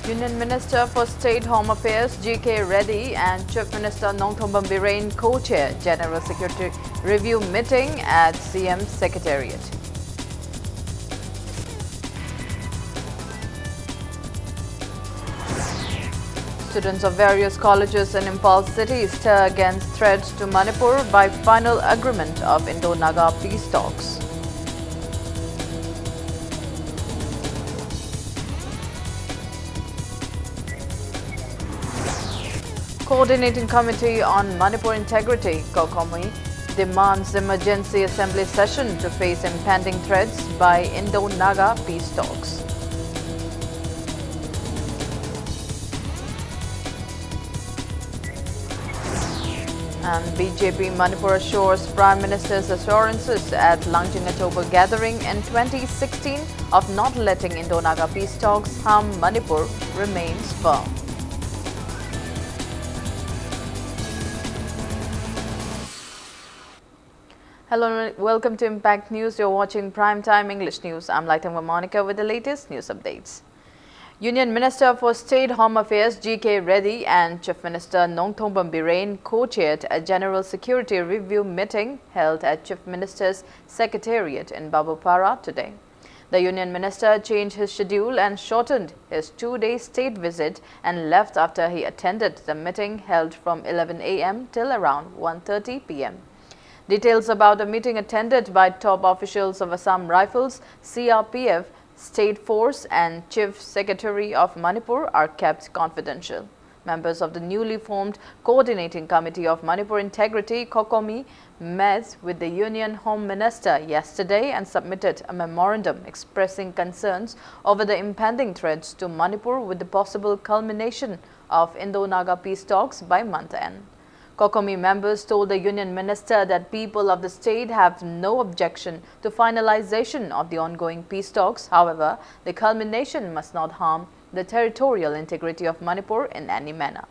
Union Minister for State Home Affairs G.K. Reddy and Chief Minister Nongthombam Birren co-chair General Security Review meeting at CM Secretariat. Students of various colleges in Impal city stir against threat to Manipur by final agreement of Indo-Naga peace talks. Coordinating Committee on Manipur Integrity, COCOMI, demands emergency assembly session to face impending threats by Indo-Naga peace talks. And BJP Manipur assures Prime Minister's assurances at Langjing October gathering in 2016 of not letting Indo-Naga peace talks harm Manipur remains firm. Hello and welcome to Impact News. You're watching Primetime English News. I'm Laitanga Monica with the latest news updates. Union Minister for State Home Affairs G.K. Reddy and Chief Minister Nongthombam Birren co-chaired a General Security Review meeting held at Chief Minister's Secretariat in Babupara today. The Union Minister changed his schedule and shortened his two-day state visit and left after he attended the meeting held from 11 a.m. till around 1:30 p.m. Details about the meeting attended by top officials of Assam Rifles, CRPF, State Force and Chief Secretary of Manipur are kept confidential. Members of the newly formed Coordinating Committee of Manipur Integrity, COCOMI, met with the Union Home Minister yesterday and submitted a memorandum expressing concerns over the impending threats to Manipur with the possible culmination of Indo-Naga peace talks by month end. COCOMI members told the Union Minister that people of the state have no objection to finalization of the ongoing peace talks. However, the culmination must not harm the territorial integrity of Manipur in any manner.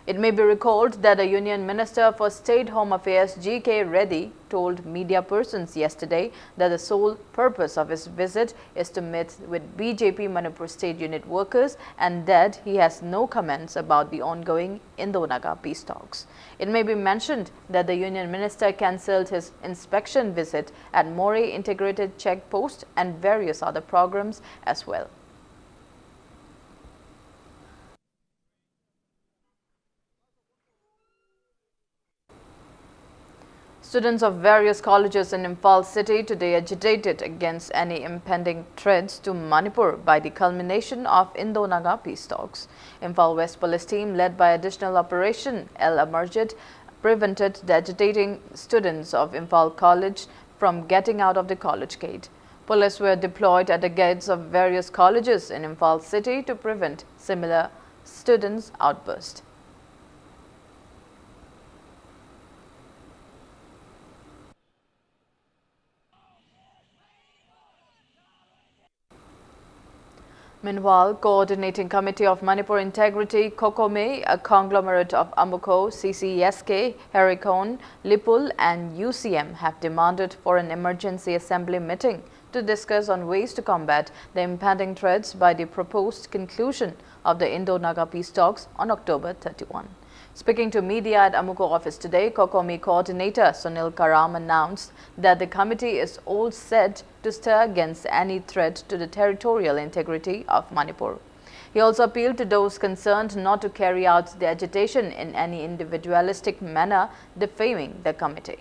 It may be recalled that the Union Minister for State Home Affairs G.K. Reddy told media persons yesterday that the sole purpose of his visit is to meet with BJP Manipur State Unit workers and that he has no comments about the ongoing Indo-Naga peace talks. It may be mentioned that the Union Minister cancelled his inspection visit at More Integrated Check Post and various other programs as well. Students of various colleges in Impal city today agitated against any impending threats to Manipur by the culmination of Indo-Naga peace talks. Impal West Police team led by Additional Operation El Amarjid prevented the agitating students of Impal College from getting out of the college gate. Police were deployed at the gates of various colleges in Impal city to prevent similar students' outburst. Meanwhile, Coordinating Committee of Manipur Integrity, COCOMI, a conglomerate of Amuko, CCSK, Herikon, Lipul and UCM have demanded for an emergency assembly meeting to discuss on ways to combat the impending threats by the proposed conclusion of the Indo-Naga peace talks on October 31. Speaking to media at Amuko office today, COCOMI coordinator Sunil Karam announced that the committee is all set to stir against any threat to the territorial integrity of Manipur. He also appealed to those concerned not to carry out the agitation in any individualistic manner, defaming the committee.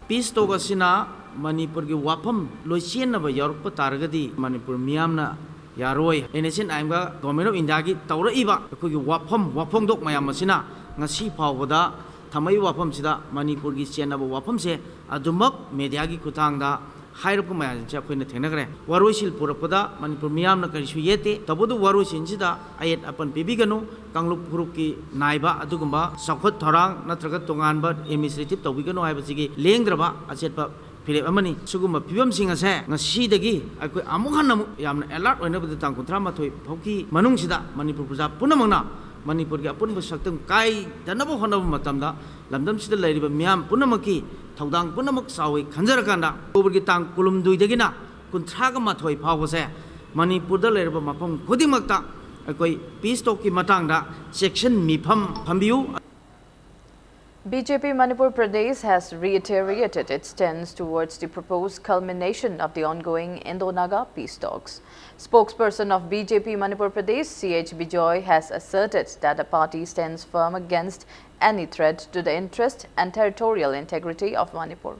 Peace talk asina Manipur ki wapam loisian na ba Europe taragadi Manipur miyamna yaroi enesin aimga government of India ki tawra iba ki wapam dok mayam asina ngasi phawda thamai wapam sida Manipur ki chena ba wapam se adumak media ki khutangda hairap ko mayam che akhoi na thenagre waroisil purapada Manipur miyamna karisu yete tabudu waroisin sida ayet apan pibiganu kanglup group ki naiba adugumba sakhot thorang natraga tonganba administrative tawiganu haibasigi lengdraba achetpa Philip Amani, Suguma Pibam Singh as a Sidagi, I could Amuhanam Yam a lot whenever the Tankutrama to Poki, Manungsida, Manipur Punamana, Manipur Yapun was Satum Kai, the Nabo Honam Matamda, Lamdam Sida Lady Miam Punamaki, Taudang Punamak Sawi, Kanzarakanda, Overgitang Kulum Duidagina, Kuntraga Matoi Pawase, Manipur da lerba mafam khudimakta akoi peace talk ki matangda section mifam phambiu. BJP Manipur Pradesh has reiterated its stance towards the proposed culmination of the ongoing Indo-Naga peace talks. Spokesperson of BJP Manipur Pradesh, C.H. Bijoy, has asserted that the party stands firm against any threat to the interest and territorial integrity of Manipur.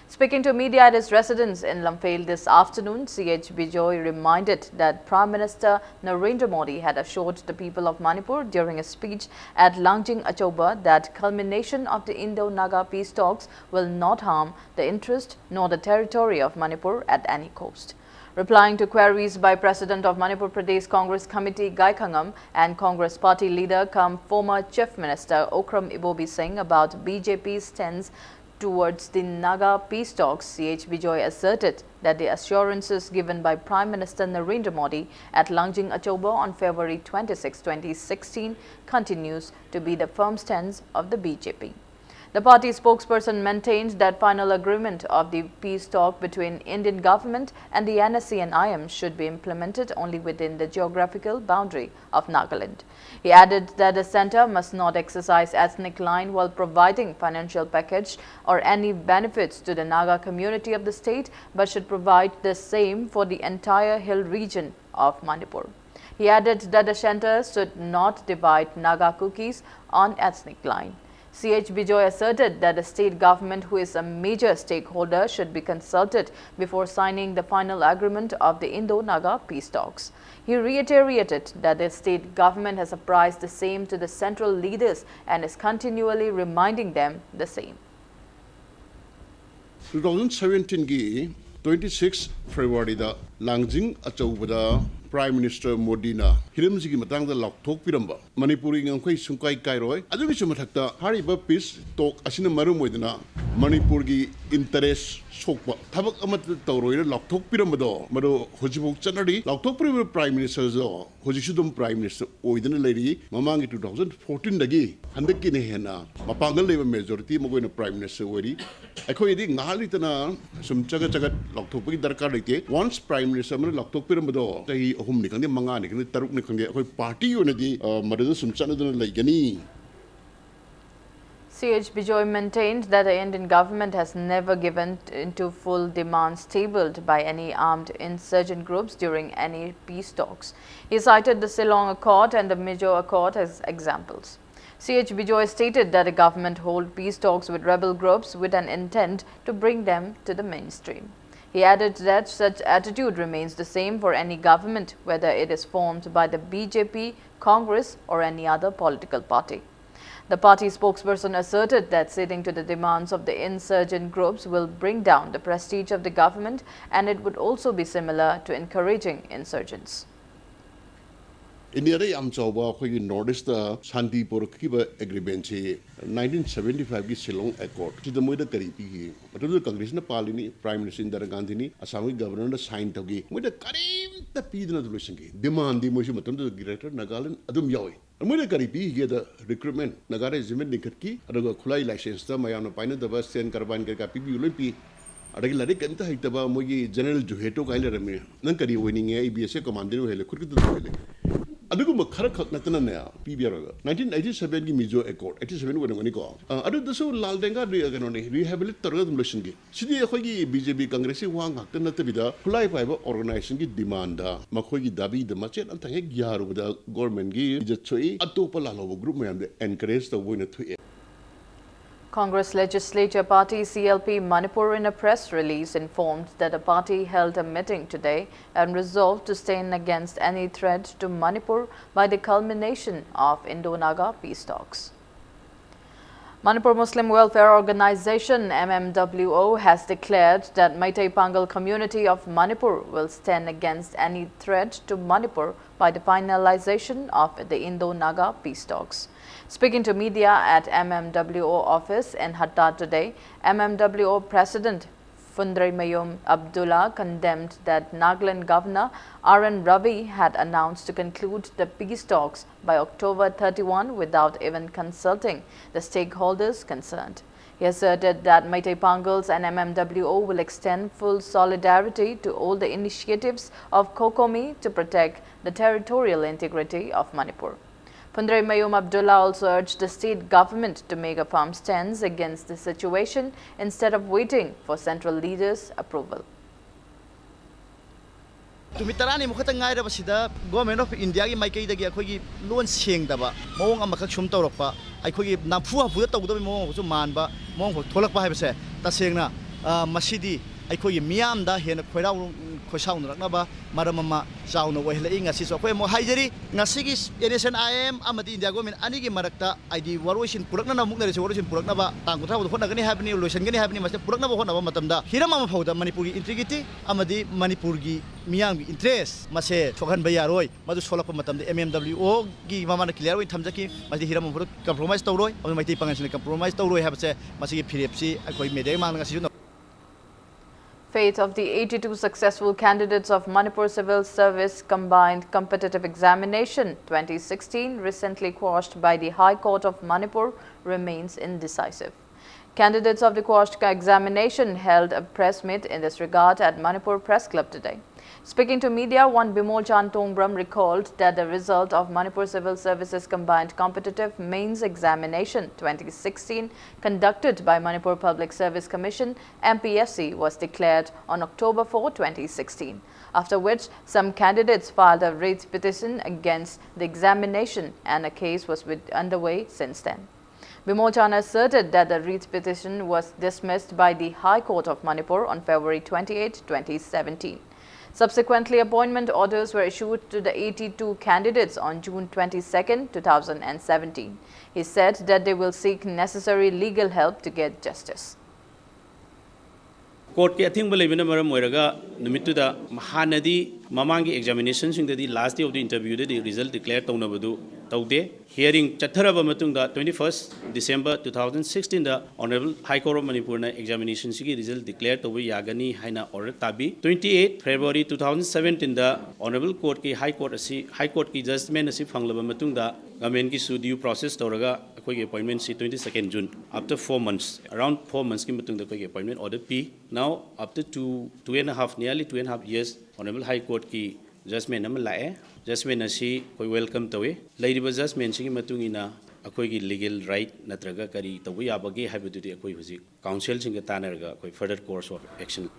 Speaking to media at his residence in Lamphale this afternoon, C.H. Bijoy reminded that Prime Minister Narendra Modi had assured the people of Manipur during a speech at Langjing Achoba that culmination of the Indo-Naga peace talks will not harm the interest nor the territory of Manipur at any cost. Replying to queries by President of Manipur Pradesh Congress Committee Gai Khangam and Congress Party leader come former Chief Minister Okram Ibobi Singh about BJP's stance towards the Naga peace talks, C.H. Bijoy asserted that the assurances given by Prime Minister Narendra Modi at Langjing Achoba on February 26, 2016 continues to be the firm stance of the BJP. The party spokesperson maintained that final agreement of the peace talk between Indian government and the NSC and IM should be implemented only within the geographical boundary of Nagaland. He added that the centre must not exercise ethnic line while providing financial package or any benefits to the Naga community of the state, but should provide the same for the entire hill region of Manipur. He added that the centre should not divide Naga cookies on ethnic line. C.H. Bijoy asserted that the state government, who is a major stakeholder, should be consulted before signing the final agreement of the Indo-Naga peace talks. He reiterated that the state government has apprised the same to the central leaders and is continually reminding them the same. 2017 26 February da Langjing Achoba Prime Minister Modi na hirimsi ki matang da lokthok piramba Manipuri ngangkhoi sungkai kairoi adu gi sumathakta hariba peace talk asina marum moidana Manipur gi interest sokpa thabak amat tawroi lokthok piramba do mado hojibok chanari lokthok pir Prime Minister zo hojisudum Prime Minister oidana leiri mamangi 2014 dagi handak ki ne hena mapangal leba majority mogoina Prime Minister wari akhoi di ngali tana sum chaga chaga lokthok gi darkar leite once Prime Minister man lokthok piramba do tai ahum ni khande manga ni khande taruk ni khande akhoi party onadi madada sum chanaduna laigani. C.H. Bijoy maintained that the Indian government has never given into full demands tabled by any armed insurgent groups during any peace talks. He cited the Ceylon Accord and the Mizo Accord as examples. C.H. Bijoy stated that the government hold peace talks with rebel groups with an intent to bring them to the mainstream. He added that such attitude remains the same for any government, whether it is formed by the BJP, Congress or any other political party. The party spokesperson asserted that ceding to the demands of the insurgent groups will bring down the prestige of the government, and it would also be similar to encouraging insurgents. India re am chawba khoi Northeast Shanti Purkiba agreement che 1975 gi Ceylon Accord ti the moida kari pi matu Congress na palini Prime Minister Indira Gandhi ni Assam governor na sign tawgi moida karim ta pi dina solution gi demand di moshi matam the director Nagaland adum yawi moida kari pi gi the recruitment Nagara jimen nikhat ki adaga khulai license ta mayam paina da bas sen karban ka pi pi uloi pi adagi lari kanta haitaba mogi general juheto kaila rame nan kari winning ABS commander hele khurki du hele aduguma khara khaknatana ne PBR 1987 gi Mizo Accord 87 wena ngani ko adu dasu lal denga ri agano ne rehabilitate targa dum lesson gi sidi khoi gi BJP Congress wa ngakta na tabida khulai paiba organization gi demand da makhoi gi dabi da machet anta he gyaru da government gi jachoi atopa lalo group mayam de encourage the win to Congress Legislature Party CLP Manipur in a press release informed that the party held a meeting today and resolved to stand against any threat to Manipur by the culmination of Indo-Naga peace talks. Manipur Muslim Welfare Organization MMWO has declared that Meitei Pangal community of Manipur will stand against any threat to Manipur by the finalization of the Indo-Naga peace talks. Speaking to media at MMWO office in Hatta today, MMWO President Fundraimayum Abdullah condemned that Nagaland Governor R.N. Ravi had announced to conclude the peace talks by October 31 without even consulting the stakeholders concerned. He asserted that Meitei Pangals and MMWO will extend full solidarity to all the initiatives of COCOMI to protect the territorial integrity of Manipur. Phundrae Mayum Abdullah also urged the state government to make a firm stance against the situation instead of waiting for central leaders' approval. Tumitarani mukhatang ngai raba sida Government of India gi maikai dagi akhoi loan seng daba mawong amakak sum tawrokpa akhoi namfu hafu da tawdo mawong su manba mawong tholakpa haibase tasengna masidi akhoi miyam da hena khoirau khoisau naknaba maramama chauna wahlai ngasi so akhoi mo haijeri ngasi gi NSN IM amadi India government ani gi marakta ID waroisin purakna na mukna rese waroisin purakna ba tangkutra bo honna gani habni loisan gani habni mas purakna bo honna ba matamda hirama phauda Manipur gi integrity amadi Manipur gi miyam gi interest mase thokan ba yaroi madu solakpa matamda MMWO gi mamana clear oi thamjaki masi hirama phauda compromise tawroi amai maitai pangan compromise tawroi habase masi gi phirepsi akhoi medai mang ngasi Fate of the 82 successful candidates of Manipur Civil Service Combined Competitive Examination 2016 recently quashed by the High Court of Manipur remains indecisive. Candidates of the quashed examination held a press meet in this regard at Manipur Press Club today. Speaking to media, one Bimol Chan Tongbram recalled that the result of Manipur Civil Services Combined Competitive Mains Examination 2016 conducted by Manipur Public Service Commission MPSC was declared on October 4, 2016, after which some candidates filed a writ petition against the examination and a case was underway since then. Bimol Chan asserted that the writ petition was dismissed by the High Court of Manipur on February 28, 2017. Subsequently, appointment orders were issued to the 82 candidates on June 22, 2017. He said that they will seek necessary legal help to get justice. Court ke athing balai bina maram moiraga numitu da mahanadi mamangi examination sing the last day of the interview the result declared tawna badu tawde hearing chatharaba matung da 21st December 2016 da Honorable High Court of Manipur na examination sigi result declared tawi yagani haina order tabi 28 February 2017 da Honorable Court ki High Court ki judgment asi phanglaba matung da government ki su due process tawraga akoi appointment si 22nd June after 4 months around 4 months ki matung da koi appointment order p now after nearly 2.5 years Honorable High Court ki judgment nama lae judgment asi koi welcome tawe lairiba judgment sigi matung ina akoi ki legal right natraga kari tawi abage habidudi akoi huji council singa tanarga akoi further course of action.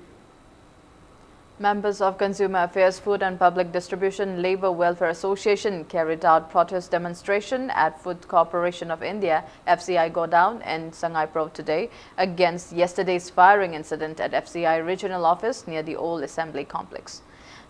Members of Consumer Affairs, Food and Public Distribution Labour Welfare Association carried out protest demonstration at Food Corporation of India FCI Godown in Sangai Pro today against yesterday's firing incident at FCI Regional Office near the Old Assembly Complex.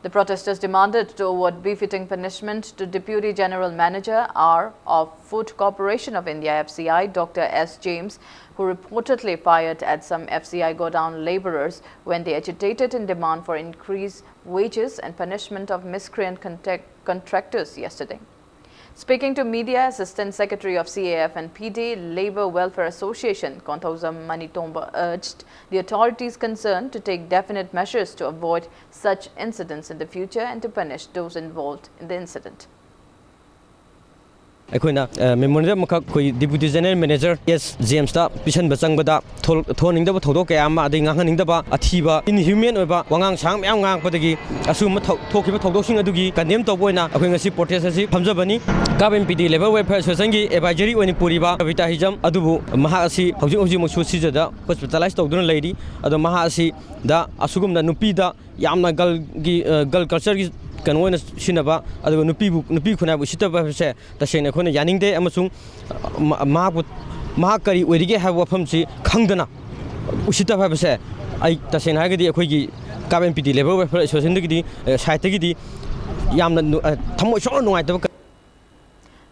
The protesters demanded to award befitting punishment to Deputy General Manager R of Food Corporation of India FCI, Dr. S. James, who reportedly fired at some FCI Godown labourers when they agitated in demand for increased wages and punishment of miscreant contractors yesterday. Speaking to media, Assistant Secretary of CAF and PD Labour Welfare Association, Konthausam Manitomba, urged the authorities concerned to take definite measures to avoid such incidents in the future and to punish those involved in the incident. Aikoina memorandum makak koi Deputy General Manager S James ta pisan bachang bada thoning da thodo ka ama adai ngang da ba athiba inhuman oba wangang sang myam ngang padagi asum thokiba thodo sing adugi condemn to boina akoi ngasi protest asi phamjabani Government PD Labour Welfare Association gi advisory oni puriba Kavita Hijam adubu maha asi hauji mu susi da hospitalize tawduna leidi adu maha asi da asugum da nupi da yamna gal culture gi kanwana sinaba adu nupi khuna bu sitaba se tasena khona yaningde amasung maha kari oirige ha wafam si khangdana usitaba se ai tasena hagadi akhoi gi Government PD Labour Welfare Association gi site gi di yamna thamoi so nungai taba.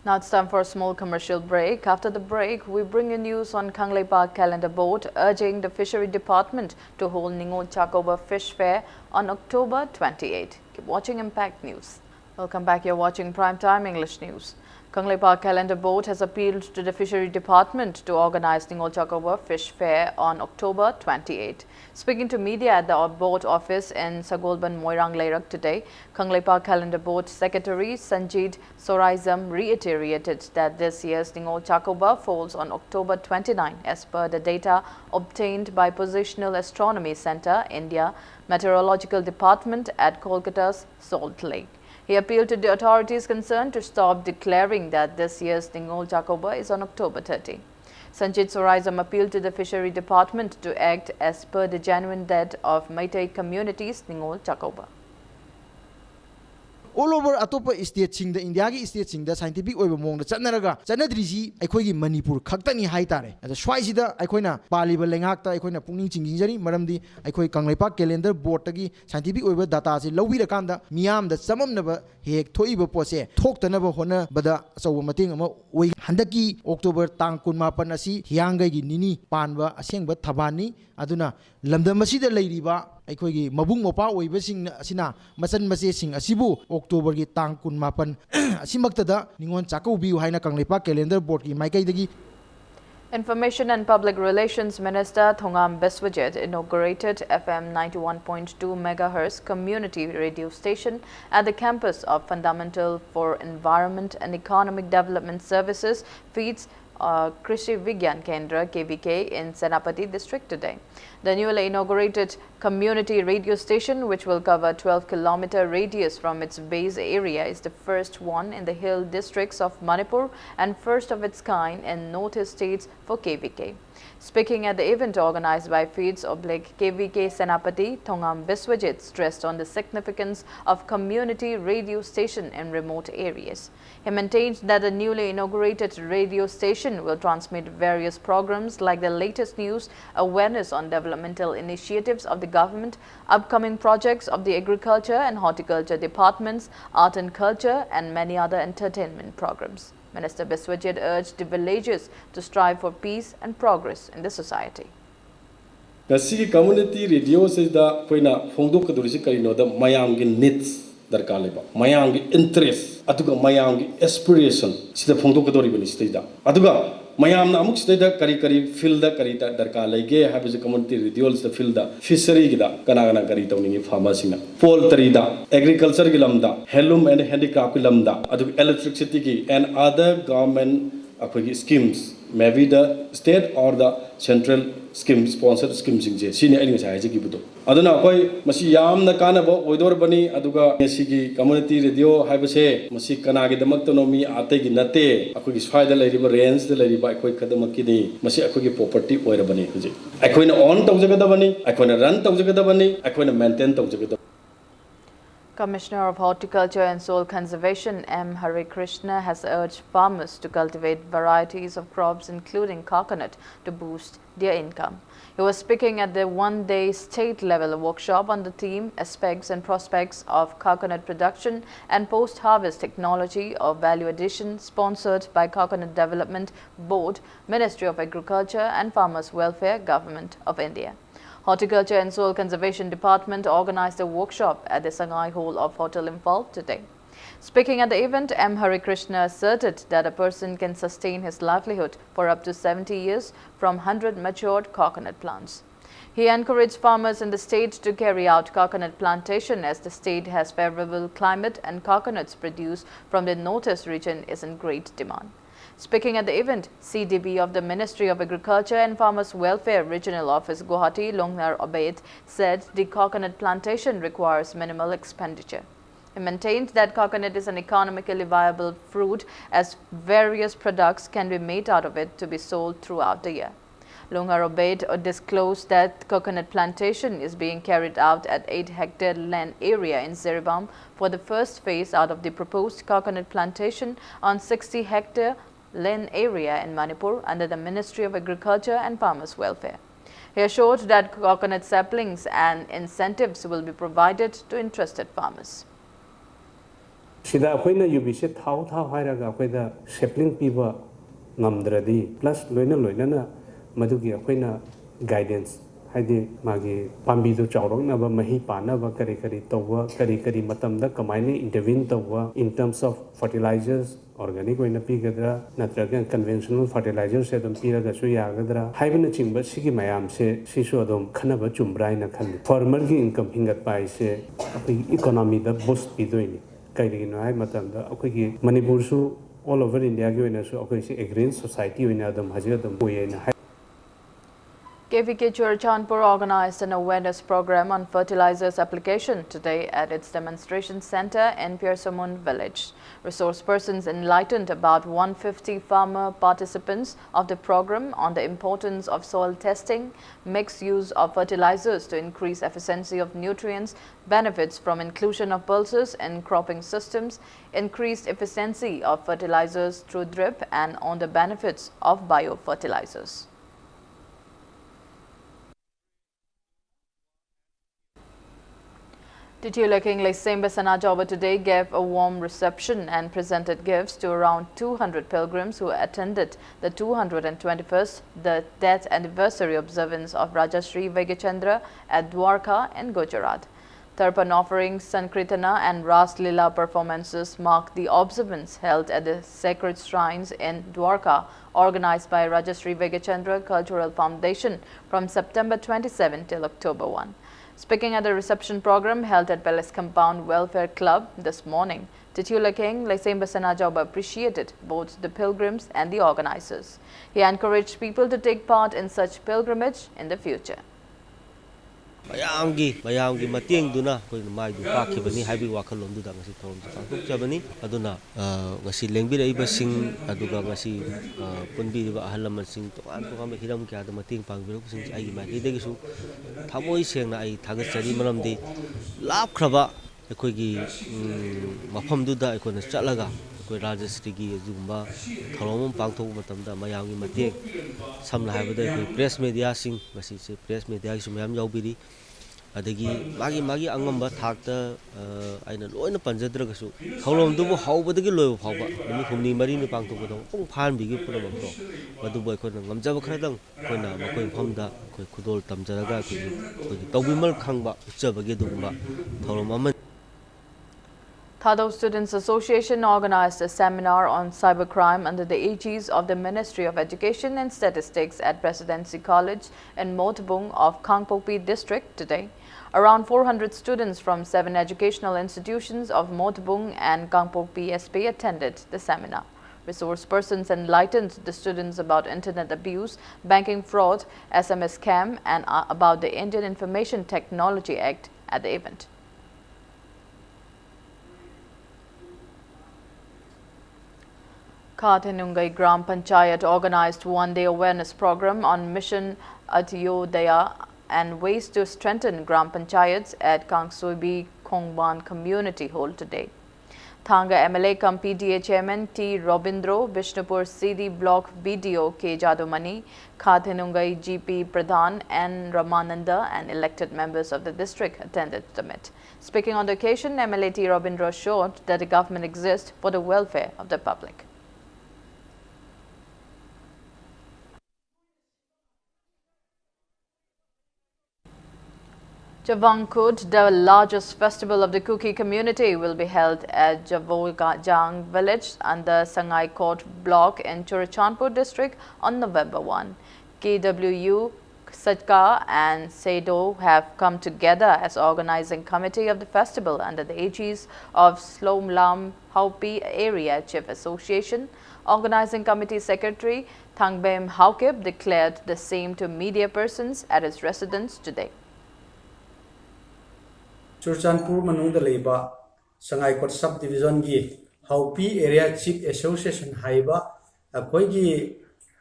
Now it's time for a small commercial break. After the break, we bring you news on Kanglei Park Calendar Board urging the Fishery Department to hold Ningon Chakoba Fish Fair on October 28. Keep watching Impact News. Welcome back. You're watching Primetime English News. Kangleipa Calendar Board has appealed to the Fishery Department to organize Ningol Chakoba Fish Fair on October 28. Speaking to media at the board office in Sagolban, Moirang Leirak today, Kangleipa Calendar Board Secretary Sanjit Soraizam reiterated that this year's Ningol Chakoba falls on October 29 as per the data obtained by Positional Astronomy Center, India Meteorological Department at Kolkata's Salt Lake. He appealed to the authorities concerned to stop declaring that this year's Ningol Chakoba is on October 30. Sanjit Soraizam appealed to the Fishery Department to act as per the genuine dead of Meitei communities Ningol Chakoba. All over atopa state sing the India ki state sing the scientific oiba mong da chanaraga chanadriji aikoi gi Manipur khaktani haitare ada swaisida aikoina paliba lengak ta aikoina pungning chingjari maramdi aikoi Kangleipa Calendar Board tagi scientific oiba data se lawira kanda miyam da chamamnaba hek thoiba pose thoktanaba hona bada asawa mating ama oi handaki October tang 18 asi hiangai gi nini panba asengba thabani aduna lamdam asida leiriba aikoi mabung mopa oibasing asina masan mase sing asibu October gi tang 18 asimaktada ningon chakaubi haina Kangleipa Calendar Board ki maikai. Information and Public Relations Minister Thongam Biswajit inaugurated FM 91.2 MHz community radio station at the campus of Fundamental for Environment and Economic Development Services feeds Krishi Vigyan Kendra KVK in Senapati district today. The newly inaugurated community radio station, which will cover 12-kilometer radius from its base area, is the first one in the hill districts of Manipur and first of its kind in northeast states for KVK. Speaking at the event organized by Feeds KVK Senapati, Thongam Biswajit stressed on the significance of community radio station in remote areas. He maintained that the newly inaugurated radio station will transmit various programs like the latest news, awareness on developmental initiatives of the government, upcoming projects of the Agriculture and Horticulture departments, art and culture, and many other entertainment programs. Minister Biswajit urged the villagers to strive for peace and progress in the society. The community radio says that Poina Fonduk Karino, the Mayang needs Darkaleba, Mayang interest, Atuga Mayang aspiration, see the Fonduk Stada. Aduga, Mayam Namuk Stada Karikari, fill the Karita Darkalege, have a community radios the fill the fishery Gida, Kanagana Karitoni, Farmasina, Poultry, agriculture Gilamda, Hellum and handicraft Gilamda, Adu electricity and other government schemes, maybe the state or the central scheme sponsored schemes in senior education. Aduna koi masi yam na kana bo oidor bani aduga sigi community radio haibase masi kana gi damak tonomi ate gi nate akoi gi swaida leiriba range de leiriba akoi kadamaki ni masi akoi gi property oira bani huji akoi na on tawjagada bani akoi na run tawjagada bani akoi na maintain tawjagada. Commissioner of Horticulture and Soil Conservation M. Hare Krishna has urged farmers to cultivate varieties of crops including coconut to boost their income. He was speaking at the one-day state-level workshop on the theme Aspects and Prospects of Coconut Production and Post-Harvest Technology of Value Addition, sponsored by Coconut Development Board, Ministry of Agriculture and Farmers Welfare, Government of India. Horticulture and Soil Conservation Department organized a workshop at the Sangai Hall of Hotel Imphal today. Speaking at the event, M. Hare Krishna asserted that a person can sustain his livelihood for up to 70 years from 100 matured coconut plants. He encouraged farmers in the state to carry out coconut plantation as the state has favorable climate and coconuts produced from the northeast region is in great demand. Speaking at the event, CDB of the Ministry of Agriculture and Farmers Welfare Regional Office Guwahati Longnar Obaid said the coconut plantation requires minimal expenditure. He maintained that coconut is an economically viable fruit as various products can be made out of it to be sold throughout the year. Longnar Obaid disclosed that coconut plantation is being carried out at 8-hectare land area in Zeribam for the first phase out of the proposed coconut plantation on 60-hectare land area in Manipur under the Ministry of Agriculture and Farmers Welfare. He assured that coconut saplings and incentives will be provided to interested farmers. Sida akoina yubise thau hairaga akoida sapling piba ngamdradi plus loina na madugi akoina guidance ꯍꯥꯏꯗꯤ ꯃꯥꯒꯤ ꯄꯥꯝꯕꯤꯗꯨ ꯆꯥꯎꯔꯛꯅꯕ ꯃꯍꯩ ꯄꯥꯟꯅꯕ ꯀꯔꯤ ꯀꯔꯤ ꯇꯧꯕ ꯀꯔꯤ ꯃꯇꯝꯗ ꯀꯃꯥꯏꯅ ꯏꯟꯇꯔꯚꯤꯟ ꯇꯧꯕ in terms of fertilizers organic ꯑꯣꯏꯅ ꯄꯤꯒꯗ꯭ꯔꯥ ꯅꯠꯇ꯭ꯔꯒ conventional fertilizers ꯑꯗꯨꯝ ꯄꯤꯔꯒꯁꯨ ꯌꯥꯒꯗ꯭ꯔꯥ ꯍꯥꯏꯕꯅꯆꯤꯡꯕ ꯁꯤꯒꯤ ꯃꯌꯥꯝꯁꯦ ꯁꯤꯁꯨ ꯑꯗꯨꯝ ꯈꯟꯅꯕ ꯆꯨꯝꯕ꯭ꯔꯥ ꯍꯥꯏꯅ ꯈꯜꯂꯤ ꯐꯥꯔꯃꯔꯒꯤ ꯏꯟꯀꯝ ꯍꯦꯟꯒꯠꯄ ꯍꯥꯏꯁꯦ ꯑꯩꯈꯣꯏꯒꯤ ꯏꯀꯣꯅꯣꯃꯤꯗ ꯕꯨꯁ ꯄꯤꯗꯣꯏꯅꯤ ꯀꯩꯒꯤꯅꯣ ꯍꯥꯏꯕ ꯃꯇꯝꯗ ꯑꯩꯈꯣꯏꯒꯤ ꯃꯅꯤꯄꯨꯔꯁꯨ all over India gi oina su akhoi si agrarian society oina adum haji adum oina KVK Churachandpur organized an awareness program on fertilizers application today at its demonstration center in Piersamund village. Resource persons enlightened about 150 farmer participants of the program on the importance of soil testing, mixed use of fertilizers to increase efficiency of nutrients, benefits from inclusion of pulses in cropping systems, increased efficiency of fertilizers through drip, and on the benefits of biofertilizers. Titular King Lesembe Sanajoba today gave a warm reception and presented gifts to around 200 pilgrims who attended the 221st death anniversary observance of Rajashri Vegachandra at Dwarka in Gujarat. Tarpan offerings, Sankirtana and Ras Lila performances marked the observance held at the sacred shrines in Dwarka, organized by Rajashri Vegachandra Cultural Foundation from September 27 till October 1. Speaking at the reception program held at Palace Compound Welfare Club this morning, Titular King Lesembe Sanajoba appreciated both the pilgrims and the organizers. He encouraged people to take part in such pilgrimage in the future. mayamgi mateng duna koi mai du pa khibani haibi wakhalom du da ngasi thom pangthok chabani aduna ngasi lengbi rei ba sing aduga ngasi punbi ba ahalam sing to an to ga hiram kya da mateng pangbi sing ai ma ki degi su thamoi sengna ai thagat chari maramdi lap khraba ekoi gi mafam du da ekoi na chalaga ekoi rajastri gi jumba thalom pangthok matam da mayamgi mateng samna haibada ekoi press media sing ngasi se press media gi sum yam yaubiri adagi magi angamba thakta aina loina panjadragasu tholom dubu haubadagi loiba phawba nimi humni mari ni pangthok do pung phan bigi puram bro madu boy khona ngamjaba khradang khona makoi phamda khoi khudol tamjaraga khoi tawbimal khangba uchabagi dugba tholom ama Thado Students Association organized a seminar on cybercrime under the aegis of the Ministry of Education and Statistics at Presidency College in Motbung of Kangpokpi district today. Around 400 students from 7 educational institutions of Motbung and Kangpokpi SP attended the seminar. Resource persons enlightened the students about internet abuse, banking fraud, SMS scam, and about the Indian Information Technology Act at the event. Kathinungai Gram Panchayat organized one-day awareness program on Mission Atyodaya and ways to strengthen Gram Panchayats at Kangsoibi Khongban Community Hall today. Thanga MLA cum PDA Chairman T. Robindro, Bishnupur CD Block BDO K. Jadumani, Kathinungai GP Pradhan N. Ramananda and elected members of the district attended the meet. Speaking on the occasion, MLA T. Robindro showed that the government exists for the welfare of the public. Javangkut, the largest festival of the Kuki community, will be held at Javojang village under Sangai Court block in Churachandpur district on November 1. KWU, Satka and Sedo have come together as organizing committee of the festival under the aegis of Slomlam Haupi Area Chief Association. Organizing committee secretary Thangbem Haukip declared the same to media persons at his residence today. Churachandpur manungda leiba Sangai Kot subdivision gi Haupi Area Chief Association haiba akoi gi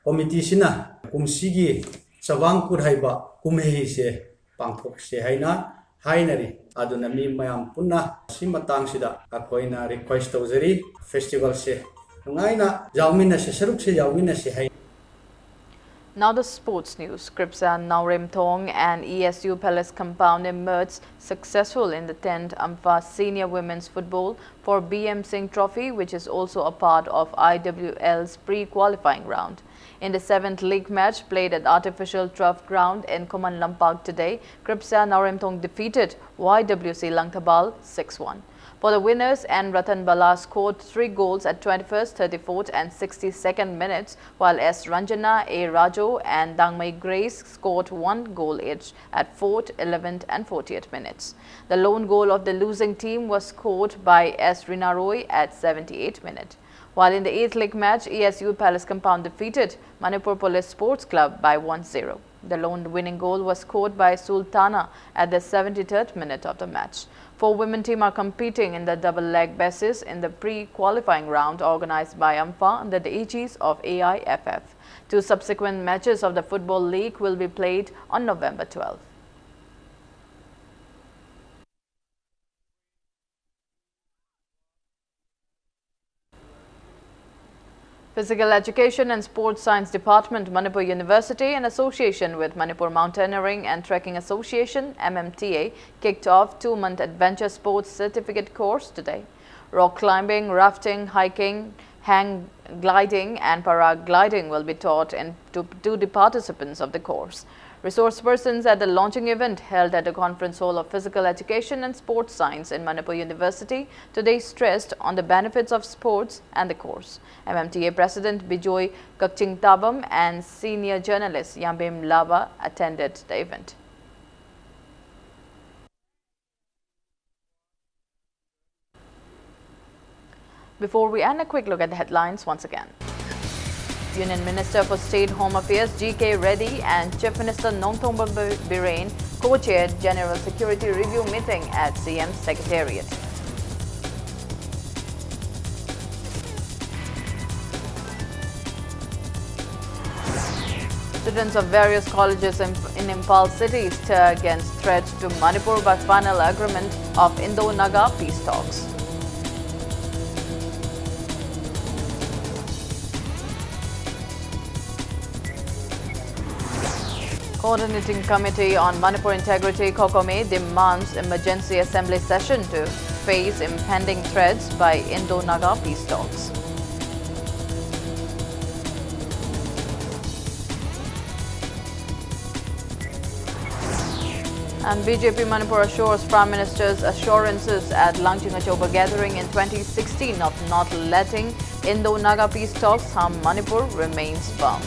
committee sina kumsi gi Javangkut haiba kumhei se pangthok se haina hainari aduna mi mayam punna simatang sida akoi na request tawjari festival se ngaina jawmina se saruk se jawmina se hai. Now the sports news. Kripsan Naurim Thong and ESU Palace Compound emerged successful in the 10th AMFA Senior Women's Football for BM Singh Trophy, which is also a part of IWL's pre-qualifying round. In the 7th league match played at artificial turf ground in Kuman Lampak today, Kripsa Narimthong defeated YWC Langtabal 6-1. For the winners, N. Ratan Bala scored 3 goals at 21st, 34th and 62nd minutes, while S. Ranjana, A. Rajo and Dangmai Grace scored 1 goal each at 4th, 11th and 40th minutes. The lone goal of the losing team was scored by S. Rina Roy at 78th minute. While in the 8th league match, ESU Palace Compound defeated Manipur Police Sports Club by 1-0. The lone winning goal was scored by Sultana at the 73rd minute of the match. 4 women team are competing in the double leg basis in the pre-qualifying round organized by AMFA under the aegis of AIFF. 2 subsequent matches of the Football League will be played on November 12. Physical Education and Sports Science Department, Manipur University, in association with Manipur Mountaineering and Trekking Association, MMTA, kicked off 2-month adventure sports certificate course today. Rock climbing, rafting, hiking, hang gliding and paragliding will be taught to the participants of the course. Resource persons at the launching event held at the conference hall of Physical Education and Sports Science in Manipur University today stressed on the benefits of sports and the course. MMTA President Bijoy Kakching Tabam and senior journalist Yambim Lava attended the event. Before we end, a quick look at the headlines once again. Union Minister for State Home Affairs G.K. Reddy and Chief Minister Nongthongba Birain co-chaired General Security Review meeting at CM's Secretariat. Students of various colleges in Impal city stir against threat to Manipur by final agreement of Indo-Naga peace talks. Coordinating Committee on Manipur Integrity Kokome demands emergency assembly session to face impending threats by Indo-Naga peace talks. And BJP Manipur assures Prime Minister's assurances at Langchingachoba gathering in 2016 of not letting Indo-Naga peace talks harm Manipur remains firm.